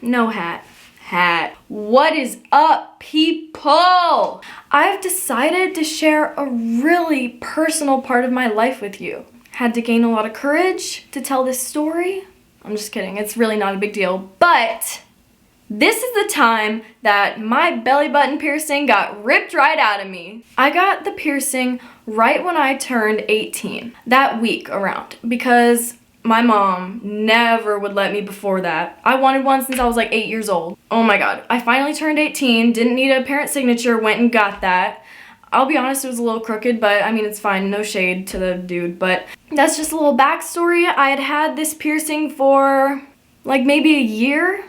No hat. Hat. What is up, people? I've decided to share a really personal part of my life with you. Had to gain a lot of courage to tell this story. I'm just kidding, it's really not a big deal, but this is the time that my belly button piercing got ripped right out of me. I got the piercing right when I turned 18, that week around, because my mom never would let me before that. I wanted one since I was like 8 years old. Oh my god. I finally turned 18, didn't need a parent signature, went and got that. I'll be honest, it was a little crooked, but I mean, it's fine. No shade to the dude, but that's just a little backstory. I had had this piercing for like maybe a year.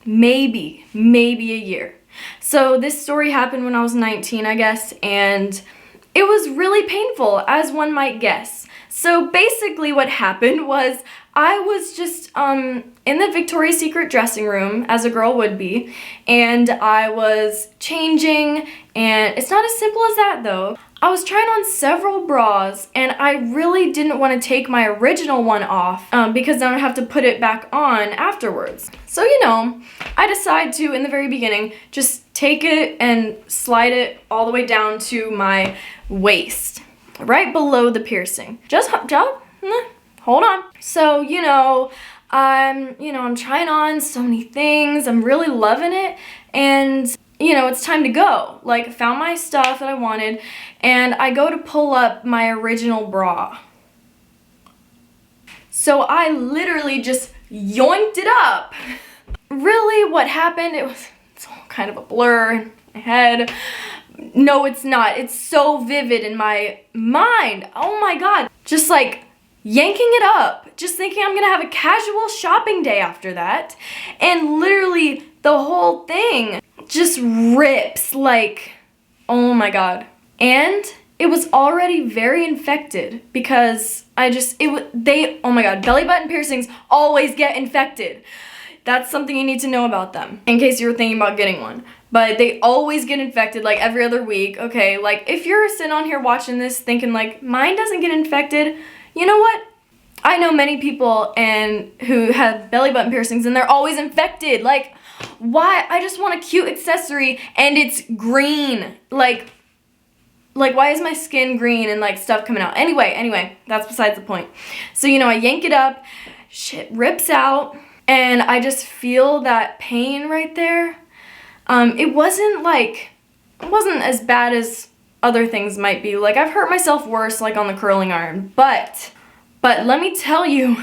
Maybe a year. So this story happened when I was 19, I guess, and it was really painful, as one might guess. So basically what happened was I was just in the Victoria's Secret dressing room, as a girl would be, and I was changing, and it's not as simple as that though. I was trying on several bras, and I really didn't want to take my original one off because then I'd have to put it back on afterwards. So, you know, I decided to, in the very beginning, just take it and slide it all the way down to my waist, right below the piercing. Hold on. So, I'm trying on so many things. I'm really loving it, and it's time to go. Like, I found my stuff that I wanted, and I go to pull up my original bra. So I literally just yoinked it up. Really, what happened, it's all kind of a blur in my head. No, it's not. It's so vivid in my mind. Oh my god. Just like yanking it up, just thinking I'm gonna have a casual shopping day after that, and literally the whole thing just rips, like, oh my god. And it was already very infected because oh my god, belly button piercings always get infected. That's something you need to know about them, in case you were thinking about getting one. But they always get infected, like, every other week. Okay, like, if you're sitting on here watching this thinking, like, mine doesn't get infected, you know what? I know many people who have belly button piercings, and they're always infected. Like, why? I just want a cute accessory, and it's green. Like, why is my skin green and, like, stuff coming out? Anyway, that's besides the point. So, I yank it up, shit rips out, and I just feel that pain right there. It wasn't as bad as other things might be. Like, I've hurt myself worse, like, on the curling iron, but let me tell you,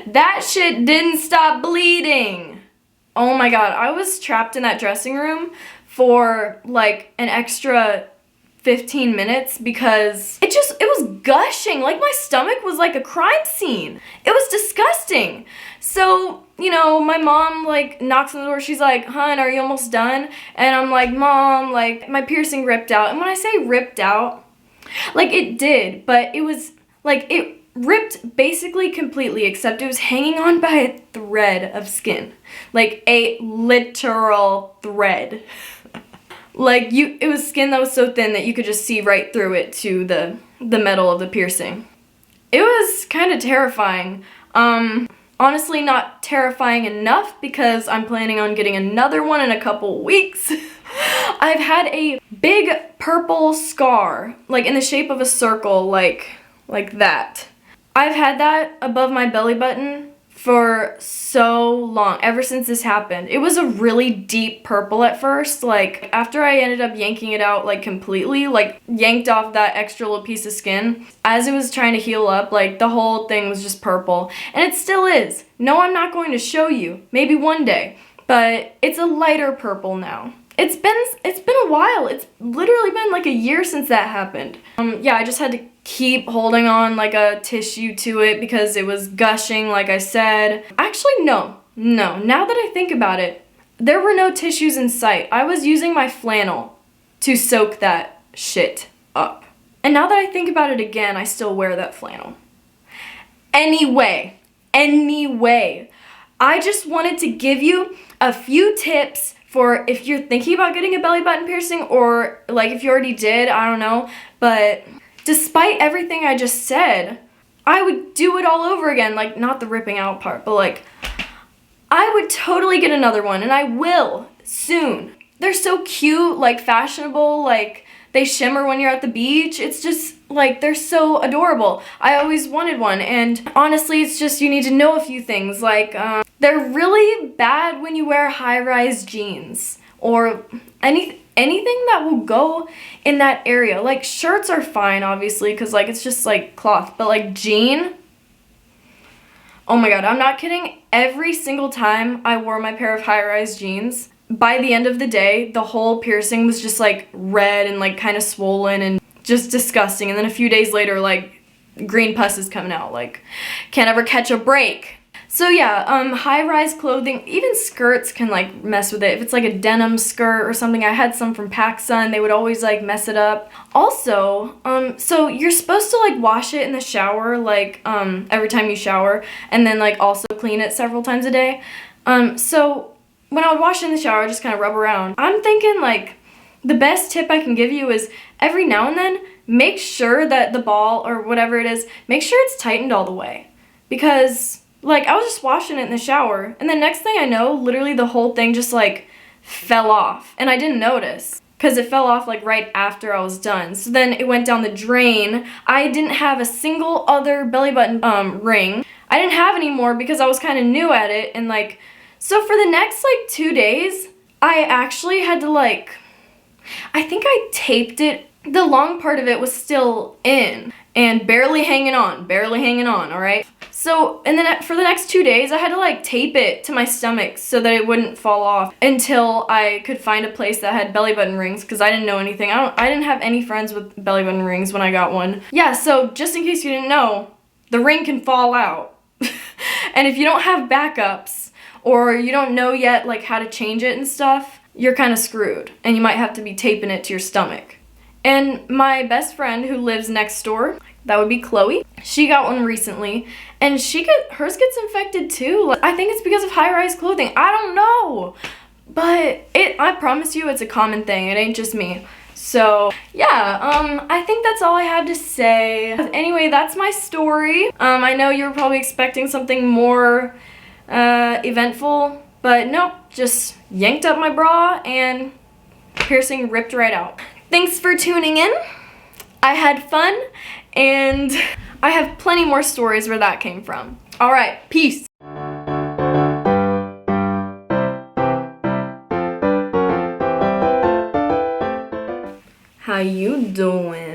that shit didn't stop bleeding. Oh my god, I was trapped in that dressing room for like an extra 15 minutes because it was gushing. Like, my stomach was like a crime scene. It was disgusting. So, my mom like knocks on the door. She's like, "Hun, are you almost done?" And I'm like, "Mom, like, my piercing ripped out." And when I say ripped out, like, it did, but it was like, it ripped basically completely, except it was hanging on by a thread of skin. Like, a literal thread. Like, it was skin that was so thin that you could just see right through it to the metal of the piercing. It was kind of terrifying. Honestly, not terrifying enough because I'm planning on getting another one in a couple weeks. I've had a big purple scar, like in the shape of a circle, like that. I've had that above my belly button for so long, ever since this happened. It was a really deep purple at first. Like, after I ended up yanking it out, like, completely, like, yanked off that extra little piece of skin, as it was trying to heal up, like, the whole thing was just purple. And it still is. No, I'm not going to show you. Maybe one day. But it's a lighter purple now. It's been a while. It's literally been like a year since that happened. Yeah, I just had to keep holding on like a tissue to it because it was gushing, like I said. Actually, no. Now that I think about it, there were no tissues in sight. I was using my flannel to soak that shit up. And now that I think about it again, I still wear that flannel. Anyway, I just wanted to give you a few tips for if you're thinking about getting a belly button piercing, or like if you already did, I don't know. But despite everything I just said, I would do it all over again. Like, not the ripping out part, but like, I would totally get another one, and I will soon. They're so cute, like fashionable, like they shimmer when you're at the beach. It's just like they're so adorable. I always wanted one, and honestly, it's just you need to know a few things. Like they're really bad when you wear high-rise jeans or anything that will go in that area. Like shirts are fine, obviously, because like it's just like cloth, but like jean. Oh my god, I'm not kidding. Every single time I wore my pair of high-rise jeans, by the end of the day, the whole piercing was just like red and like kind of swollen and just disgusting. And then a few days later, like green pus is coming out. Like, can't ever catch a break. So yeah, high-rise clothing, even skirts can like mess with it. If it's like a denim skirt or something, I had some from PacSun, they would always like mess it up. Also, so you're supposed to like wash it in the shower, like every time you shower, and then like also clean it several times a day. So when I would wash it in the shower, I just kind of rub around. I'm thinking like the best tip I can give you is every now and then make sure that the ball or whatever it is, make sure it's tightened all the way. Because like I was just washing it in the shower, and the next thing I know, literally the whole thing just like fell off, and I didn't notice because it fell off like right after I was done. So then it went down the drain. I didn't have a single other belly button ring. I didn't have any more because I was kind of new at it, and like so for the next like 2 days, I actually had to like, I think I taped it. The long part of it was still in and barely hanging on, all right? So, and then for the next 2 days, I had to like tape it to my stomach so that it wouldn't fall off until I could find a place that had belly button rings, because I didn't know anything. I didn't have any friends with belly button rings when I got one. Yeah, so just in case you didn't know, the ring can fall out. And if you don't have backups, or you don't know yet like how to change it and stuff, you're kind of screwed, and you might have to be taping it to your stomach. And my best friend who lives next door, that would be Chloe, she got one recently, and hers gets infected too. I think it's because of high-rise clothing. I don't know, but I promise you it's a common thing. It ain't just me. So yeah, I think that's all I had to say. Anyway, that's my story. I know you were probably expecting something more eventful, but nope, just yanked up my bra and piercing ripped right out. Thanks for tuning in. I had fun, and I have plenty more stories where that came from. All right, peace. How you doing?